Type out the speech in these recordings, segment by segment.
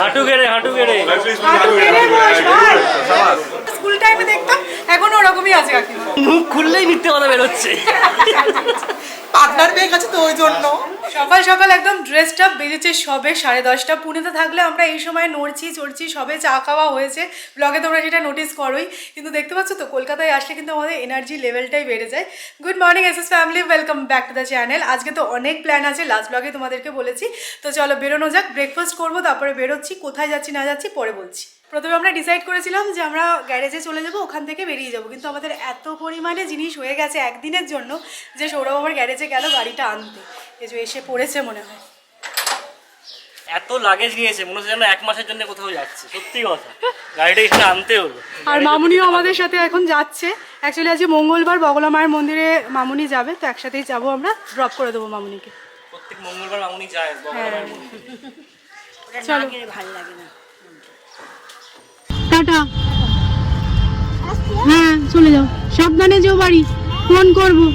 হাঁটু গেড়ে স্কুল টাইমে দেখতাম, এখন ওরকমই আছে কাকিমা। মুখ খুললেই মিথ্যে কথা বেরোচ্ছে। পার্টনার পেয়ে গেছে তো ওই জন্য। সকাল সকাল একদম ড্রেসটা বেজেছে সবে 10:30। পুনেতে থাকলে আমরা এই সময় নড়ছি চড়ছি, সবে চা খাওয়া হয়েছে, ব্লগে তোমরা সেটা নোটিস করোই। কিন্তু দেখতে পাচ্ছ তো, কলকাতায় আসলে কিন্তু আমাদের এনার্জি লেভেলটাই বেড়ে যায়। Good morning SS family, welcome back to the channel. আজকে তো অনেক প্ল্যান আছে, লাস্ট ব্লগে তোমাদেরকে বলেছি। তো চলো বেরোনো যাক, ব্রেকফাস্ট করবো, তারপরে বেরোচ্ছি। কোথায় যাচ্ছি না যাচ্ছি পরে বলছি। প্রথমে আমরা ডিসাইড করেছিলাম যে আমরা গ্যারেজে চলে যাব, ওখান থেকে বেরিয়ে যাব। কিন্তু আমাদের এত পরিমাণে জিনিস হয়ে গেছে একদিনের জন্য যে সৌরভ আবার গ্যারেজে গেল গাড়িটা আনতে। এই যে এসে পড়েছে মনে হয়। এত লাগেজ নিয়েছে, মনে হচ্ছে যেন 1 মাসের জন্য কোথাও যাচ্ছে। সত্যি কথা, গাড়িটা এখানে আনতে হলো। আর মামুনিও আমাদের সাথে এখন যাচ্ছে। অ্যাকচুয়ালি আজকে মঙ্গলবার, বগলা মায়ের মন্দিরে মামুনি যাবে, তো একসাথেই যাবো আমরা, ড্রপ করে দেবো মামুনিকে। প্রত্যেক মঙ্গলবার মামুনি যায় বগলা মায়ের মন্দিরে। চলো, ভালো লাগে না। টাটা। হ্যাঁ চলে যাও, সাবধানে যেও, বাড়ি ফোন করবো।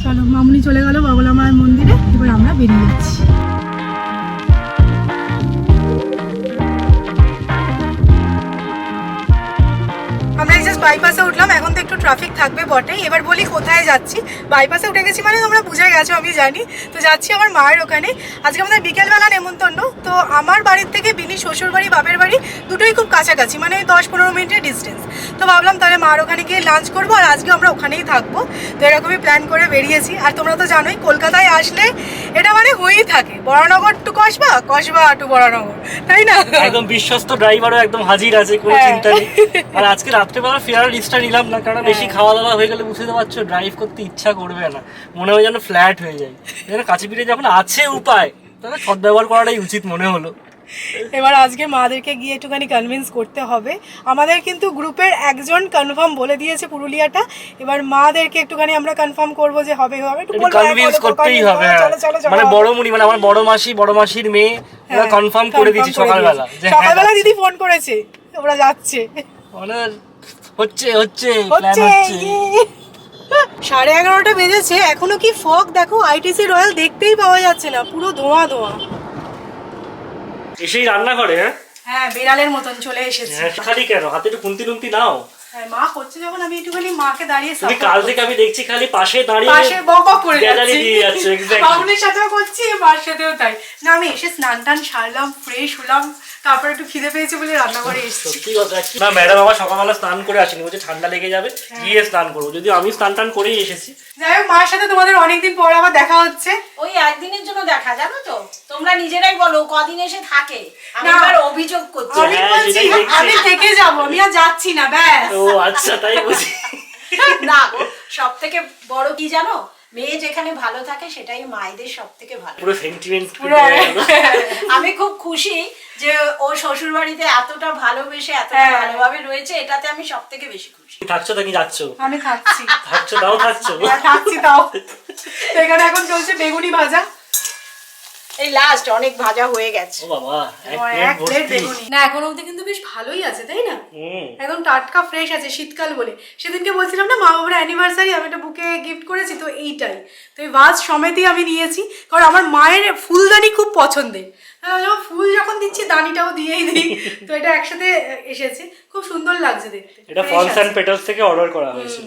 চলো, মামুনি চলে গেল বগলা মায়ের মন্দিরে, এবার আমরা বেরিয়ে যাচ্ছি। আমরা জাস্ট বাইপাসে উঠলাম, এখন তো একটু ট্রাফিক থাকবে বটে। এবার বলি কোথায় যাচ্ছি। বাইপাসে উঠে গেছি মানে তোমরা বুঝে গেছো, আমি জানি। তো যাচ্ছি আমার মায়ের ওখানে। আজকে আমাদের বিকেলবেলা নেমন্তন্ন। তো আমার বাড়ির থেকে বিনি শ্বশুর বাড়ি বাপের বাড়ি দুটোই খুব কাছাকাছি, মানে 10-15 মিনিটের ডিস্টেন্স। তো ভাবলাম তাহলে মার ওখানে গিয়ে লাঞ্চ করবো, আর আজকে আমরা ওখানেই থাকবো। তো এরকমই প্ল্যান করে বেরিয়েছি। আর তোমরা তো জানোই কলকাতায় আসলে এটা মানে হয়েই থাকে, বরানগর টু কসবা, কসবা টু বরানগর, তাই না? একদম বিশ্বস্ত ড্রাইভারও একদম হাজির আছে, কোনো চিন্তা নেই। আর আজকে রাত্রেবেলা ফেরার লিস্টটা নিলাম না, কারণ বেশি খাওয়া দাওয়া হয়ে গেলে বুঝতে পারছো ড্রাইভ করতে ইচ্ছা করবে না, মনে হয় যেন ফ্ল্যাট হয়ে যায়। কাছে পিঠে যখন আছে উপায়, তাহলে সদ্ব্যবহার করাটাই উচিত মনে হলো। এবার আজকে মাদেরকে গিয়ে একটুখানি কনভিন্স করতে হবে। আমাদের কিন্তু গ্রুপের একজন কনফার্ম বলে দিয়েছে পুরুলিয়াটা। এবার মাদেরকে একটুখানি আমরা কনফার্ম করবো যে হবে হবে, একটু কনভিন্স করতেই হবে। মানে বড় মুনি, মানে আমার বড় মাসি, বড় মাসির মেয়ে, ওরা কনফার্ম করে দিয়েছে সকালবেলা। সকালবেলা দিদি ফোন করেছে, ওরা যাচ্ছে। মানে হচ্ছে প্ল্যান হচ্ছে। 11:30 বেজেছে, এখনো কি ফগ দেখো, আইটিসি রয়্যাল দেখতেই পাওয়া যাচ্ছে না, পুরো ধোঁয়া ধোঁয়া। এসেই রান্না করে? হ্যাঁ, বেড়ালের মতন চলে এসেছে। খালি কেন, হাতে একটু খুন্তি টুন্তি নাও। হ্যাঁ, মা করছে যখন আমি একটুখানি মাকে দাঁড়িয়ে তুমি কাল থেকে আমি দেখছি খালি পাশে দাঁড়িয়ে পাশে বকবক করে যাচ্ছি। দিয়ে যাচ্ছে। এক্স্যাক্টলি, বাবুনের সাথেও করছি, মার সাথেও তাই। না, আমি এসে স্নান টান সারলাম, ফ্রেশ হলাম, তারপর একটু খিদে পেয়েছে বলে রান্নাঘরে এসেছি। সত্যি কথা। না ম্যাডাম আমার সকালবেলা স্নান করে আসেনি, বলছে ঠান্ডা লেগে যাবে, গিয়ে স্নান করবো। যদিও আমি স্নান টান করেই এসেছি। যাই হোক, মার সাথে তোমাদের অনেকদিন পর আবার দেখা হচ্ছে। ওই একদিনের জন্য দেখা, জানো তো, তোমরা নিজেরাই বলো কদিন এসে থাকে। আমি এবার অভিযোগ করছি, আমি বলছি আমি থেকে যাবো, আমি আর যাচ্ছি না, ব্যাস। ও আচ্ছা, তাই বুঝি। না গো, সব থেকে বড় কি জানো, মেয়ে যেখানে ভালো থাকে সেটাই মায়েদের সব থেকে ভালো। পুরো সেন্টিমেন্ট। আমি খুব খুশি যে ও শ্বশুর বাড়িতে এতটা ভালোবেসে এতটা ভালোভাবে রয়েছে, এটাতে আমি সব থেকে বেশি খুশি। থাকছো নাকি যাচ্ছ? আমি থাকছি। থাকছো, তাও থাকছো? থাকছি তাও। এখানে এখন চলছে বেগুনি ভাজা। এই লাস্ট অনেক ভাজা হয়ে গেছে। ও বাবা, এক প্লেট বেগুনি। না, এখন অবধি কিন্তু বেশ ভালোই আছে, তাই না? একদম টাটকা ফ্রেশ আছে, শীতকাল বলে। সেদিনকে বলছিলাম না মা বাবার অ্যানিভার্সারি, আমি একটা বুকে গিফট করেছি, তো এইটাই। তো এই ভাজ সমেতই আমি নিয়েছি, কারণ আমার মায়ের ফুলদানি খুব পছন্দের। ফুল যখন দিচ্ছি দানিটাও দিয়েই দিই, তো এটা একসাথে এসেছে, খুব সুন্দর লাগছে দেখতে। এটা ফলস এন্ড পেটালস থেকে অর্ডার করা হয়েছিল।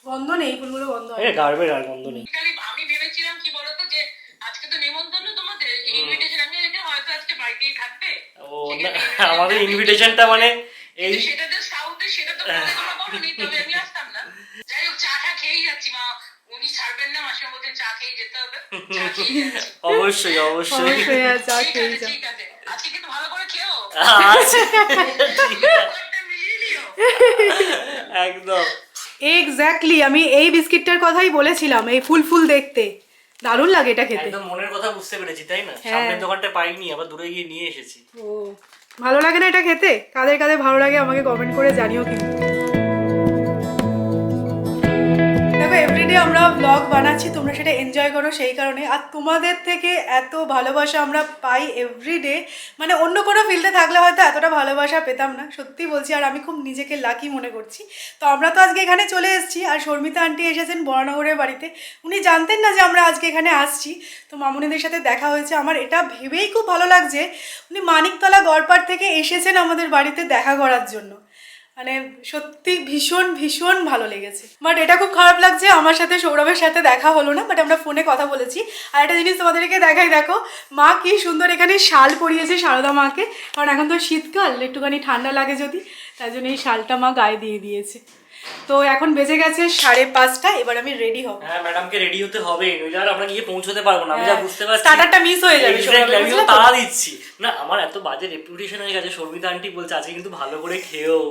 গন্ধ নেই, ফুলগুলো গন্ধ হয়। গার্বেজ আর গন্ধ নেই। আমি ভেবেছিলাম কি বলতো, যে আজকে তো নেমন্তন্ন, তোমাদের ইনভিটেশন আমি হয়তো আজকে বাড়িতেই থাকবে। ও না, আমাদের ইনভিটেশনটা মানে এই সেটা তো সাউথে, সেটা তো তোমরা বলোনি, তবে আমি আসতাম না। যাই হোক, চা খেয়েই যাচ্ছি, মা উনি ছাড়বেন না, মাসে মধ্যে চা খেয়ে যেতে হবে। অবশ্যই অবশ্যই চা খেয়ে যাও। ঠিক আছে, আজকে কিন্তু ভালো করে খেও। একদম এক্স্যাক্টলি, আমি এই বিস্কিটটার কথাই বলেছিলাম, এই ফুল ফুল দেখতে দারুণ লাগে এটা খেতে। একদম মনের কথা বুঝতে পেরেছি, তাই না? সামনের দোকানটা পাইনি, আবার দূরে গিয়ে নিয়ে এসেছি। ও ভালো লাগে না এটা খেতে? কাদের কাদের ভালো লাগে আমাকে কমেন্ট করে জানিও কিন্তু। দেখো এভরিডে আমরা ব্লগ বানাচ্ছি, তোমরা সেটা এনজয় করো সেই কারণে। আর তোমাদের থেকে এত ভালোবাসা আমরা পাই এভরিডে, মানে অন্য কোনো ফিল্ডে থাকলে হয়তো এতটা ভালোবাসা পেতাম না, সত্যি বলছি। আর আমি খুব নিজেকে লাকি মনে করছি। তো আমরা তো আজকে এখানে চলে এসেছি, আর শর্মিতা আন্টি এসেছেন বরানগরের বাড়িতে। উনি জানতেন না যে আমরা আজকে এখানে আসছি, তো মামুনিদের সাথে দেখা হয়েছে। আমার এটা ভেবেই খুব ভালো লাগছে, উনি মানিকতলা গড়পাড় থেকে এসেছেন আমাদের বাড়িতে দেখা করার জন্য। মানে সত্যি ভীষণ ভীষণ ভালো লেগেছে। বাট এটা খুব খারাপ লাগছে, আমার সাথে সৌরভের সাথে দেখা হলো না, বাট আমরা ফোনে কথা বলেছি। আর একটা জিনিস তোমাদেরকে দেখাই, দেখো মা কি সুন্দর এখানে শাল পরিয়েছে সারদা মাকে, কারণ এখন তো শীতকাল, একটুখানি ঠান্ডা লাগে যদি, তাই জন্য এই শালটা মা গায়ে দিয়ে দিয়েছে। তো এখন বেজে গেছে 5:30, এবার আমি রেডি হব। হ্যাঁ ম্যাডামকে রেডি হতে হবে, নইলে আর আমরা গিয়ে পৌঁছতে পারবো না। আমি যা বুঝতে পারছি স্টার্টারটা মিস হয়ে যাবে। আমিও তাড়া দিচ্ছি না, আমার এত বাজে রেপুটেশন হয়ে গেছে। শর্মিতা আন্টি বলছে আজকে কিন্তু ভালো করে খেও।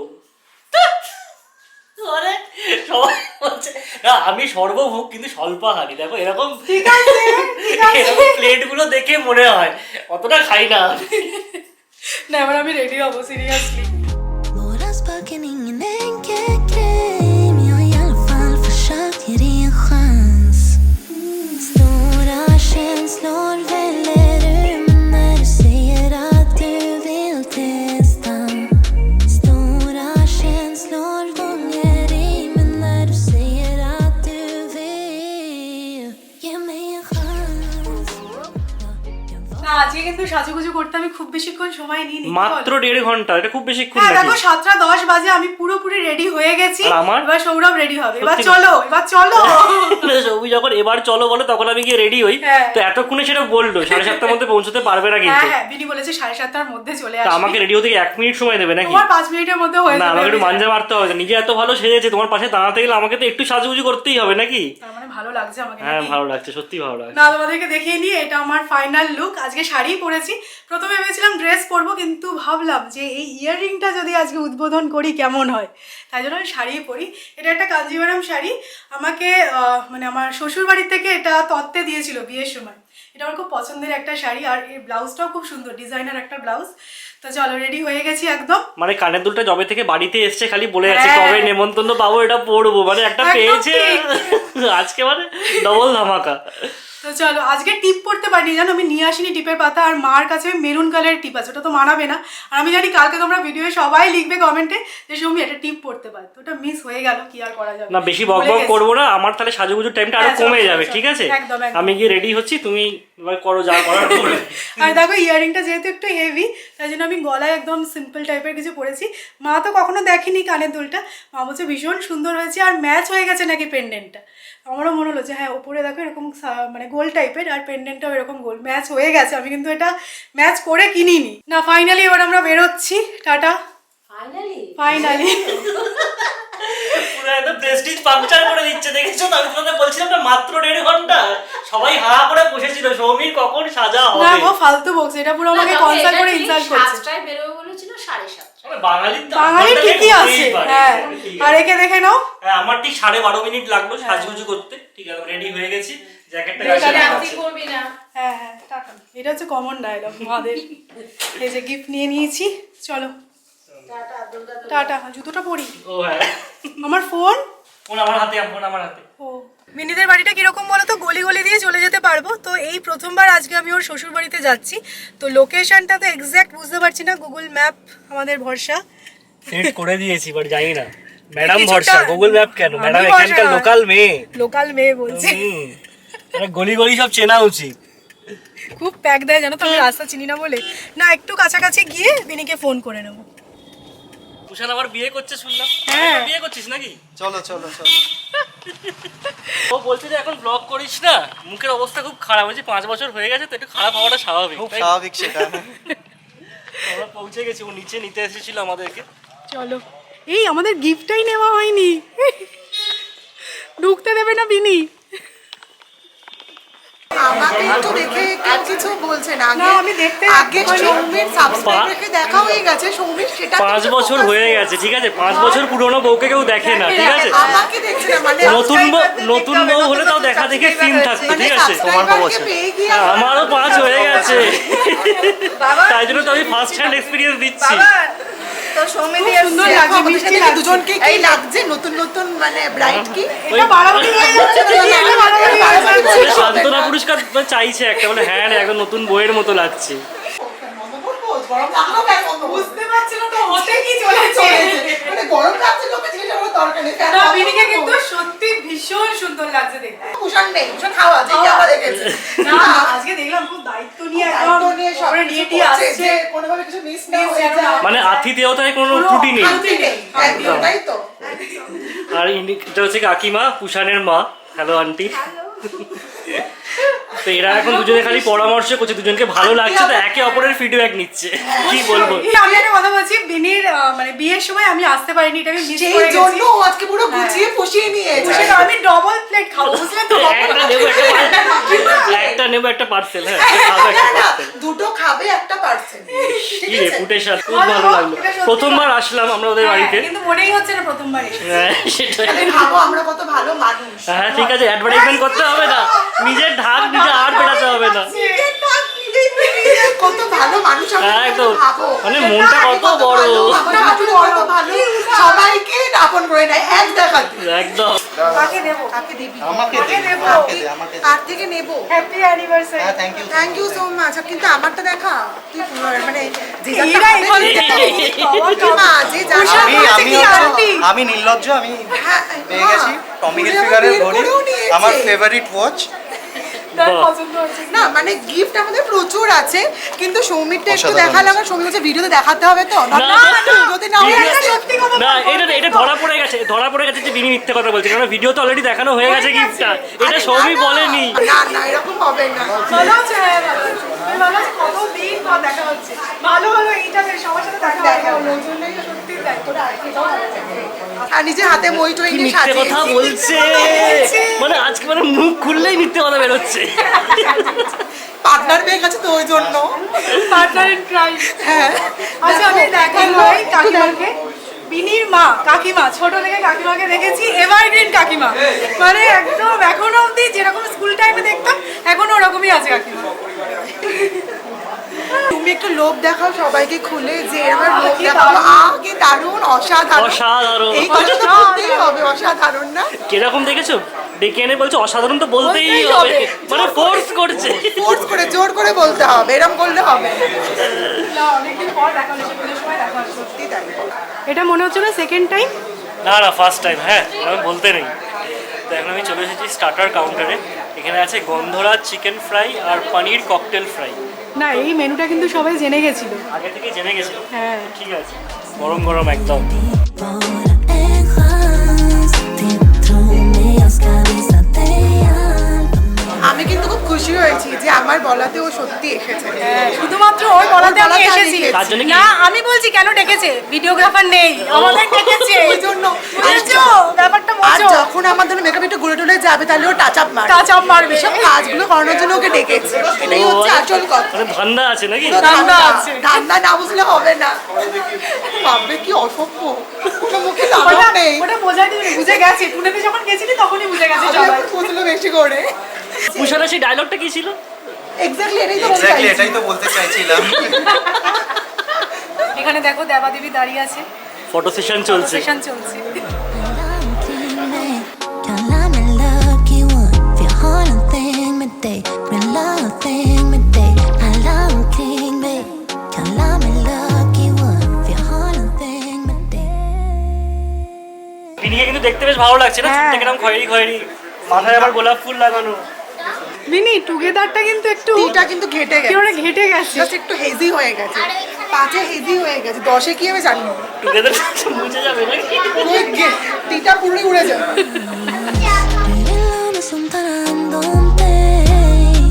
সবাই বলছে না আমি সর্বভোগ কিন্তু স্বল্পাহারি। দেখো এরকম এরকম প্লেট গুলো দেখে মনে হয় অতটা খাই না। না এবার আমি রেডি হবো seriously. Våra spöken ingen enkel grej, men jag har i alla fall försökt ge dig en chans. Stora känslor väller ur mig när du säger att du vill testa. Stora känslor gånger i mig när du säger att du vill ge mig en chans. না আজকে কিন্তু সাজুগুজু করতে আমি খুব বেশিক্ষণ সময় নিইনি, মাত্র 1.5 ঘন্টা, এটা খুব বেশিক্ষণ হ্যাঁ নাকি? দেখো 7:10 বাজে, আমি পুরোপুরি রেডি হয়ে গেছি। আর আমার? এবার সৌরভ রেডি হবে। এবার সত্যি? চলো এবার চলো। সবই যখন এবার চলো বলে তখন আমি গিয়ে রেডি হই। হ্যাঁ। তো এতক্ষণে সেটা বললো 7:30 মধ্যে পৌঁছতে পারবে না কিন্তু। হ্যাঁ বিনি বলেছে 7:30 মধ্যে চলে তা আসবে। আমাকে রেডি হতে 1 মিনিট সময় দেবে নাকি? তোমার 5 মিনিটের মধ্যে হয়ে না যাবে। আমাকে একটু মাঞ্জা মারতে হবে, নিজে এত ভালো সেজেছে, তোমার পাশে দাঁড়াতে গেলে আমাকে তো একটু সাজুগুজু করতেই হবে নাকি? তার মানে ভালো লাগছে আমাকে হ্যাঁ নাকি? ভালো লাগছে, সত্যি ভালো লাগছে। না তোমাদেরকে দেখিয়ে নিয়ে, এটা আমার ফাইনাল লুক। আজকে শাড়ি পরেছি, প্রথমে ভেবেছিলাম ড্রেস পরবো, কিন্তু ভাবলাম যে এই ইয়াররিংটা যদি আজকে উদ্বোধন করি কেমন হয়, তাই জন্য আমি শাড়ি পরি। এটা একটা কাঞ্জিভারাম শাড়ি, আমাকে মানে আমার শ্বশুর বাড়ি থেকে এটা তত্ত্বে দিয়েছিল বিয়ের সময়। এটা আমার খুব পছন্দের একটা শাড়ি, আর এই ব্লাউজটাও খুব সুন্দর, ডিজাইনার একটা ব্লাউজ। তো চলো রেডি হয়ে গেছি একদম। মানে কানের দুলটা জবে থেকে বাড়িতে এসছে খালি বলে যাচ্ছে হ্যাঁ। কবে নেমন্তন্ন পাবো, এটা পড়বো, মানে একটা একদম পেয়েছে ঠিক। আজকে, মানে ডবল ধামাকা। তো চলো আজকে টিপ পড়তে পারিনি, জানো আমি নিয়ে আসিনি টিপের পাতা, আর মার কাছে মেরুন কালারের টিপ আছে, ওটা তো মানাবে না। আর আমি জানি কালকে তোমরা ভিডিওয়ে সবাই লিখবে কমেন্টে যে সৌমি একটা টিপ পড়তে পার, তো ওটা মিস হয়ে গেল, কি আর করা যাবে। না বেশি বক ভুলে বক গেছি। করবো না, আমার তাহলে সাজুগুজুর টাইমটা আরো হ্যাঁ, চলো, কমে চলো, যাবে, চলো। ঠিক আছে? একদম, একদম। আমি গিয়ে রেডি হচ্ছি, তুমি এবার করো যা করার করবে। আর দেখো ইয়ারিংটা যেহেতু একটু হেভি, তাই জন্য আমি গলায় একদম সিম্পল টাইপের কিছু পরেছি। মা তো কখনো দেখেনি কানের দুলটা, মা বলছে ভীষণ সুন্দর হয়েছে, আর ম্যাচ হয়ে গেছে নাকি পেন্ডেন্টটা। আমারও মনে হলো যে হ্যাঁ ওপরে দেখো এরকম মানে গোল টাইপের, আর পেন্ডেন্টটাও এরকম গোল, ম্যাচ হয়ে গেছে। আমি কিন্তু এটা ম্যাচ করে কিনিনি। না ফাইনালি এবার আমরা বেরোচ্ছি, টাটা। ফাইনালি পুরো একদম প্রেস্টিজ পাংচার করে দিচ্ছে, দেখেছো তো? আমি তোমাদের বলছিলাম না মাত্র 1.5 ঘন্টা, সবাই হা করে বসেছিল সৌমির কখন সাজা হবে। না ও ফালতু বকছে, এটা পুরো আমাকে কনসাল্ট করে ইনসাল্ট করছে। 7টায় বেরোবে বলেছিল 7:30। বাঙালির তো বাঙালি ঘন্টা ঠিকই হতেই আছে। পারে। হ্যাঁ ঠিক আর আছে। একে দেখে নাও। হ্যাঁ আমার ঠিক 12.5 মিনিট লাগলো সাজুগুজু করতে। ঠিক আছে রেডি হয়ে গেছি, জ্যাকেটটা গাছে করবি না। হ্যাঁ হ্যাঁ টাটা। এটা হচ্ছে কমন ডায়লগ মাদের। এই যে গিফট নিয়ে নিয়েছি, চলো টাটা। জুতোটা পরি। ও হ্যাঁ আমার ফোন ফোন আমার হাতে, ফোন আমার হাতে। ও মিনিদের বাড়িটা কিরকম বলো তো, গলি গলি দিয়ে চলে যেতে পারবো। তো এই প্রথমবার আজকে আমি ওর শ্বশুর বাড়িতে যাচ্ছি, তো লোকেশনটা তো এক্স্যাক্ট বুঝতে পারছি না, গুগল ম্যাপ আমাদের ভরসা। সেট করে দিয়েছি বাট জানি না ম্যাডাম কিছুটা- ভরসা, গুগল ম্যাপ কেন? আমি ম্যাডাম ভরসা এখানকার নয়। লোকাল মেয়ে। লোকাল মেয়ে বলছে। আরে গলি গলি সব চেনা উচিত। খুব প্যাক দেয় জানো তো, আমি রাস্তা চিনি না বলে। না একটু কাছাকাছি গিয়ে বিনিকে ফোন করে নেবো। তুষার আবার বিয়ে করছে শুনলাম। হ্যাঁ। বিয়ে করছিস নাকি? চলো চলো চলো। ও বলছে যে এখন ব্লগ করিস না, মুখের অবস্থা খুব খারাপ হয়েছে, 5 বছর হয়ে গেছে তো একটু খারাপ হওয়াটা স্বাভাবিক। খুব তাই? স্বাভাবিক সেটা। আমরা পৌঁছে গেছি, ও নিচে নিতে এসেছিল আমাদেরকে। চলো এই আমাদের গিফটটাই নেওয়া হয়নি, ঢুকতে দেবে না বিনি। আমাকে একটু দেখে কেউ কিছু বলছে না। না, আমি দেখতে আগে সৌমির সাবস্ক্রাইবারকে দেখা হয়ে গেছে, সৌমির সেটা 5 বছর হয়ে গেছে, ঠিক আছে? 5 বছর পুরনো বউকে কেউ দেখে না, ঠিক আছে? আমাকে দেখছে না, মানে নতুন বউ হলে তাও দেখা দেখে সিন থাকতো, মানে ঠিক আছে? সাবস্ক্রাইবারকে পেয়ে গিয়ে আমারও 5 হয়ে গেছে, বাবা তাই জন্য তো আমি ফার্স্ট হ্যান্ড এক্সপিরিয়েন্স দিচ্ছি। বাবা তো সৌমিদি সুন্দর এসছে। লাগছে, মিষ্টি লাগছে। দুজনকে কি লাগছে নতুন নতুন মানে ব্রাইট কি এটা বাড়াবাড়ি হয়ে যাচ্ছে নাকি? এটা বাড়াবাড়ি হয়ে যাচ্ছে। সান্ত্বনা পুরস্কার চাইছে একটা, বলে হ্যাঁ রে, একদম নতুন বইয়ের মতো লাগছে। গরম লাগলো কেন বুঝতে পারছি না তো হতে কি চলেছে। মানে গরম লাগছে লোকে জিজ্ঞাসা করার দরকার নেই না, বিনিকে কিন্তু সত্যি ভীষণ সুন্দর লাগছে দেখতে। কুশান নেই কুশান খাওয়া যে কি আবার দেখেছে না, আজকে দেখলাম খুব দায়িত্ব নিয়ে একদম দায়িত্ব নিয়ে সব করে কিছু নিয়ে টিয়ে করছে আসছে। যে কোনোভাবে কিছু মিস না Miss হয়ে যেন যায় না মানে আতিথেয়তায় কোনো ত্রুটি নেই। শান্তি নেই একদম তাই তো আর এটা হচ্ছে কাকিমা, পুষানের মা। Hello aunty. তো এরা এখন দুজনে খালি পরামর্শ করছে, দুজনকে ভালো লাগছে তো একে অপরের ফিডব্যাক নিচ্ছে। কি বলবো, আমি একটা কথা বলছি, বিনির মানে বিয়ের সময় আমি আসতে পারিনি, এটা আমি মিস সেই করে গেছি। জন্য ও আজকে পুরো গুছিয়ে পুষিয়ে নিয়েছে সেটা আমি ডবল প্লেট খাবো, বুঝলেন তো? একটা নেবো একটা নেবো একটা পার্সেল। হ্যাঁ খাবো একটা না, পার্সেল। দুটো খাবে একটা পার্সেন্ট কি রেপুটেশন, খুব ভালো লাগলো। প্রথমবার আসলাম আমরা ওদের বাড়িতে। কিন্তু মনেই হচ্ছে না প্রথমবার এসে। হ্যাঁ সেটাই। ভাবো আমরা কত ভালো মানুষ হ্যাঁ ঠিক আছে, অ্যাডভার্টাইজমেন্ট করতে হবে না, নিজের ঢাক নিজে আর বেড়াতে হবে না। কত ভালো মানুষ আমরা, হ্যাঁ একদম, ভাবো মানে মনটা কত বড়। আমার শাশুড়ি কত ভালো, সবাইকে আপন করে নেয় এক দেখাতে। একদম। কাকে দেবো? কাকে দিবি আমাকে দে, দেবো। আমাকে দে, আমাকে দে। তার থেকে নেবো। Happy anniversary. হ্যাঁ, thank you. Thank you so much. কিন্তু আমারটা দেখা তুই মানে যে যারটা এরা খাবে এখানে কি মা, যে যারটা আমি খাবে আমি কি আন্টি? আমি নির্লজ্জ, আমি হ্যাঁ, পেয়ে মা, গেছি টমি ঘুরে হিলফিগারের বের ঘড়ি, করেও নিয়েছে। আমার ফেভারিট ওয়াচ। তার বাহ। পছন্দ হয়েছে। না মানে গিফট আমাদের প্রচুর আছে, কিন্তু সৌমিরটা একটু অসাধারণ দেখালাম, আর সৌমি হচ্ছে ভিডিওতে দেখাতে হবে তো না না, না, যদি না হয় একটা সত্যি কথা না এটা ধরা পড়ে গেছে, ধরা পড়ে গেছে যে বিনি মিথ্যে কথা বলছে, কারণ ভিডিও তো অলরেডি দেখানো হয়ে গেছে গিফটটা। এটা সৌমি বলেনি। না না এরকম হবে না। ভালো আছে, হ্যাঁ, ভালো আছে। আমি ভালো আছি, কতদিন পর দেখা হচ্ছে। ভালো হলো, এইটা বেশ সবার সাথে দেখা হয়ে গেল। লোকজনই তো সত্যিই তাই। আর নিজে হাতে মই টই কি নিয়ে মিথ্যে কথা সাজিয়েছি। বলছে, মানে আজকে মানে মুখ খুললেই মিথ্যে কথা বেরোচ্ছে। পার্টনার পেয়ে গেছে তো ওই জন্য। Partner in crime. হ্যাঁ আচ্ছা আমি দেখাই ভাই কাকিমাকে, বিনির মা কাকিমা, ছোট থেকে কাকিমাকে দেখেছি এভারগ্রিন কাকিমা, মানে একদম এখনো অবধি যেরকম স্কুল টাইমে দেখতাম এখনো ওরকমই আছে কাকিমা। তুমি একটু লোভ দেখাও সবাইকে খুলে যে এবার লোভ কি দেখাও। দারুণ। কি দারুণ, অসাধারণ। অসাধারণ। এই কথা তো বলতেই হবে, অসাধারণ না? কিরকম দেখেছো, ডেকে এনে বলছে অসাধারণ, তো বলতেই বলতেই হবে, হবে। মানে ফোর্স করছে। ফোর্স করে জোর করে বলতে হবে, এরকম করলে হবে না, অনেকদিন পর দেখা হলো, পুজোর সময় দেখা হলো। সত্যি তাই। এটা মনে হচ্ছে না সেকেন্ড টাইম? না না ফার্স্ট টাইম। হ্যাঁ আমি বলতে নেই। তো এখন আমি চলে এসেছি স্টার্টার কাউন্টারে। এখানে আছে গন্ধরাজ চিকেন ফ্রাই আর পনির ককটেল ফ্রাই। না, এই মেনুটা কিন্তু সবাই জেনে গেছিল। আগে থেকে জেনে গেছি। হ্যাঁ। ঠিক আছে, গরম গরম একদম। Våra en chans. Dentro mías cabeza de alma. আমি কিন্তু খুব খুশি হয়েছি যে আমার বলাতে ও সত্যি এসেছে। শুধুমাত্র ওর বলাতে আমি বলাতে আমি এসেছি। এসেছি। তার জন্য কি? না, আমি বলছি কেন ডেকেছে, ভিডিওগ্রাফার নেই, আমাদের ডেকেছে। ওই জন্য। বুঝেছো ব্যাপারটা? আর বুঝছো? যখন আমাদের মেকআপ একটু ঘুরে টুরে যাবে তাহলে ও টাচ আপ মারবে। টাচ আপ মারবে। সব কাজগুলো করানোর জন্য ওকে ডেকেছে, এটাই হচ্ছে আসল কথা। মানে ধান্দা আছে নাকি? তো ধান্দা আছে। ধান্দা না বুঝলে হবে না। ভাববে কি অসভ্য, কোনো মুখে লাগাম ওটা- নেই। ওটা বোঝাই দিবি, বুঝে গেছি। পুনেতে যখন গেছিলি তখনই বুঝে গেছে আমি সবাই। এখন বুঝলো বেশি করে। পুষারা সেই ডায়লগটা কি ছিল? এক্স্যাক্টলি এটাই তো বলতে এক্স্যাক্টলি চাইছি। এটাই তো বলতে চাইছিলাম। এখানে দেখো দেবাদেবী দাঁড়িয়ে আছে, ফটো সেশন চলছে। সেশন চলছে। Kalla mig lucky one, för jag har någonting med dig. Min love thing med dig. Alla omkring mig. Kalla mig lucky one, för jag har någonting med dig. বিনিকে কিন্তু দেখতে বেশ ভালো লাগছে না? হ্যাঁ। চুলটা কিরকম খয়েরি খয়েরি, মাথায় আবার গোলাপ ফুল লাগানো। মিনি টুগেদারটা কিন্তু একটু টিটা কিন্তু ঘেটে কি গেছে, ওরা ঘেটে গেছে। জাস্ট একটু হেজি হয়ে গেছে। 5-এ হেজি হয়ে গেছে, 10-এ কি হবে জানি না। টুগেদার মুছে যাবে নাকি? পুরোই টিটা পুরোই উড়ে যাবে। Du vill ha mig som tar hand om dig,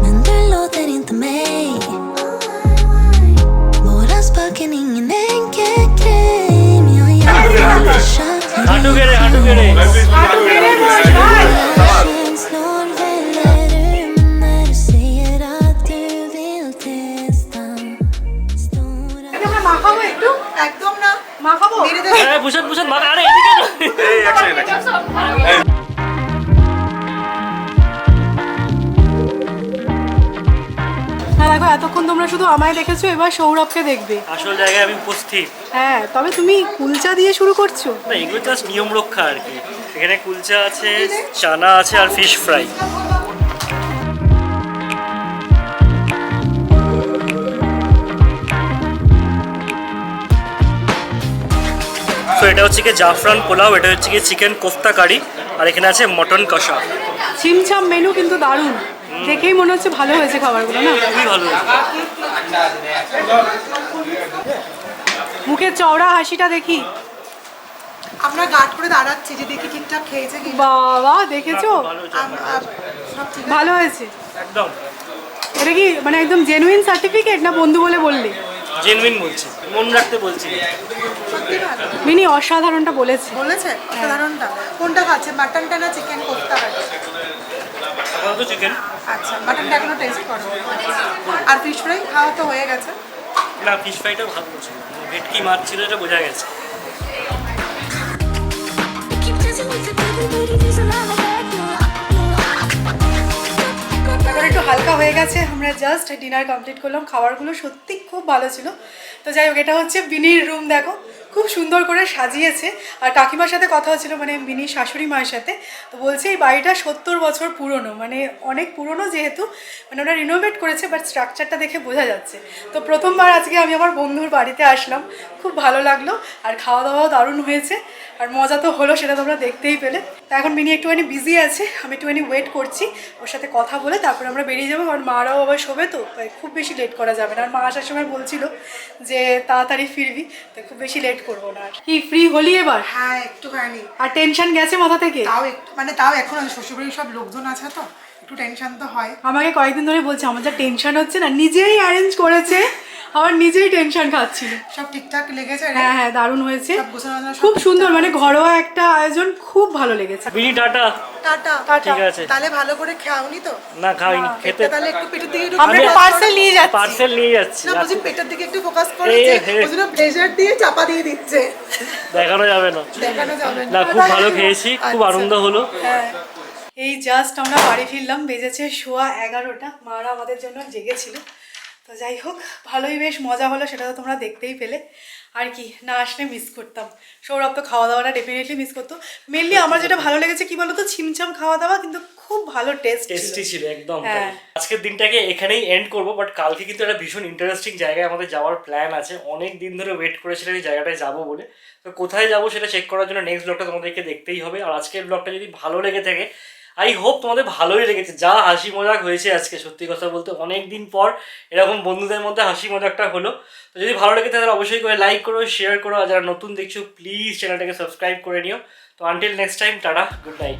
men du låter inte mig. Våra spöken, ingen enkel grej, men jag har gärna försökt. হাঁটু গেড়ে হাঁটু গেড়ে। হাঁটু গেড়ে বস, ভাই। Känslor väller ur när du säger att du vill testa. Stora এটা আমরা মাখাবো একটু, একদম না, মাখাবো। মেরে দে। হ্যাঁ ভূষণ ভূষণ মাথা, আরে এদিকে না। হ্যাঁ দেখো, এতক্ষণ তোমরা শুধু আমায় দেখেছো, এবার সৌরভকে দেখবে। আসল জায়গায় আমি উপস্থিত। হ্যাঁ, তবে তুমি কুলচা দিয়ে শুরু করছো? না, এগুলো জাস্ট নিয়ম রক্ষা আর কি। এখানে কুলচা আছে, চানা আছে আর ফিশ ফ্রাই। তো এটা হচ্ছে কি জাফরান পোলাও, এটা হচ্ছে কি চিকেন কোফতা কারি, আর এখানে আছে মটন কষা। ছিমছাম মেনু কিন্তু দারুণ, দেখেই মনে হচ্ছে ভালো হয়েছে খাবারগুলো না? খুবই ভালো হয়েছে। মুখের চওড়া হাসিটা দেখি। আমরা গার্ড করে দাঁড়াচ্ছি যে দেখি ঠিকঠাক খেয়েছে কি। বাবা, দেখেছো? ভালো হয়েছে। সব ঠিক ভালো হয়েছে। একদম এটা কি মানে একদম জেনুইন সার্টিফিকেট না বন্ধু বলে বললে? জেনুইন বলছি, মন রাখতে বলছি। সত্যি ভালো মিনি অসাধারণটা বলেছে। বলেছে। অসাধারণটা কোনটা খাচ্ছে, মাটনটা না চিকেন কোফতা খাচ্ছে? আপাতত চিকেন। আচ্ছা, মাটনটা এখনো টেস্ট করো। আর ফিশ ফ্রাই খাওয়া তো হয়ে গেছে। না, ফিশ ফ্রাইটা ভালো ছিল, ভেটকি মাছ ছিল, এটা বোঝা গেছে। Keep dancing with the baby, baby, there's a lot of back. এখন একটু হালকা হয়ে গেছে, আমরা জাস্ট ডিনার কমপ্লিট করলাম। খাবারগুলো সত্যি খুব ভালো ছিল। তো যাই হোক, এটা হচ্ছে বিনির রুম, দেখো খুব সুন্দর করে সাজিয়েছে। আর কাকিমার সাথে কথা হচ্ছিল, মানে বিনির শাশুড়ি মায়ের সাথে। তো বলছে এই বাড়িটা 70 বছর পুরনো, মানে অনেক পুরনো, যেহেতু মানে ওরা রিনোভেট করেছে, বাট স্ট্রাকচারটা দেখে বোঝা যাচ্ছে। তো প্রথমবার আজকে আমি আমার বন্ধুর বাড়িতে আসলাম, খুব ভালো লাগলো। আর খাওয়া দাওয়াও দারুণ হয়েছে, আর মজা তো হলো, সেটা তোমরা দেখতেই পেলে। তো এখন বিনি একটুখানি বিজি আছে, আমি একটুখানি ওয়েট করছি, ওর সাথে কথা বলে তারপরে আমরা বেরিয়ে যাবো। কারণ মারাও আবার শোবে, তো তাই খুব বেশি লেট করা যাবে না। আর মা আসার সময় বলছিল যে তাড়াতাড়ি ফিরবি, তো খুব বেশি লেট করবো না। কি ফ্রি হলি এবার? হ্যাঁ, একটুখানি। আর টেনশন গেছে মাথা থেকে? তাও একটু, মানে তাও এখন শ্বশুরবাড়ির সব লোকজন আছে তো একটু টেনশন তো হয়। আমাকে কয়েকদিন ধরে বলছে আমার যা টেনশন হচ্ছে না, নিজেই অ্যারেঞ্জ করেছে, আবার নিজেই টেনশন খাচ্ছিল। সব ঠিকঠাক লেগেছে? হ্যাঁ হ্যাঁ, দারুণ হয়েছে, সব গোছানো সব খুব সুন্দর, মানে ঘরোয়া একটা আয়োজন, খুব ভালো লেগেছে। বিনি টাটা। টাটা। ঠিক আছে। তাহলে ভালো করে খাওনি তো? না, খাইনি, খেতে। তাহলে একটু পেটের দিকে একটু আমরা পার্সেল নিয়ে যাচ্ছি। পার্সেল নিয়ে যাচ্ছি। না, বুঝি পেটের দিকে একটু ফোকাস করেছে, ওই জন্য প্রেশার দিয়ে চাপা দিয়ে দিচ্ছে। দেখানো যাবে না। দেখানো যাবে না, খুব ভালো খেয়েছি, খুব আনন্দ হলো। হ্যাঁ, এই জাস্ট আমরা বাড়ি ফিরলাম, বেজেছে 11:15। মারা আমাদের জন্য জেগেছিল। তো যাই হোক, ভালোই বেশ মজা হলো, সেটা তো তোমরা দেখতেই পেলে। আর কি, না আসলে মিস করতাম। সৌরভ তো খাওয়া দাওয়াটা ডেফিনেটলি মিস করতো। মেনলি আমার যেটা ভালো লেগেছে কি বলতো, ছিমছাম খাওয়া দাওয়া, কিন্তু খুব ভালো টেস্টি ছিল একদম। হ্যাঁ। আজকের দিনটাকে এখানেই এন্ড করবো, বাট কালকে কিন্তু একটা ভীষণ ইন্টারেস্টিং জায়গায় আমাদের যাওয়ার প্ল্যান আছে। অনেক দিন ধরে ওয়েট করেছিলাম এই জায়গাটায় যাবো বলে। তো কোথায় যাবো সেটা চেক করার জন্য নেক্সট ব্লগটা তোমাদেরকে দেখতেই হবে। আর আজকের ব্লগটা যদি ভালো লেগে থাকে, আই হোপ তোমাদের ভালোই লেগেছে। যা হাসি মজাক হয়েছে আজকে, সত্যি কথা বলতে অনেক দিন পর এরকম বন্ধুদের মধ্যে হাসি মজাকটা হলো। তো যদি ভালো লেগে থাকে তাহলে অবশ্যই করে লাইক করো, শেয়ার করো। আর যারা নতুন দেখছো প্লিজ চ্যানেলটাকে সাবস্ক্রাইব করে নিও। তো until next time, tata, good night.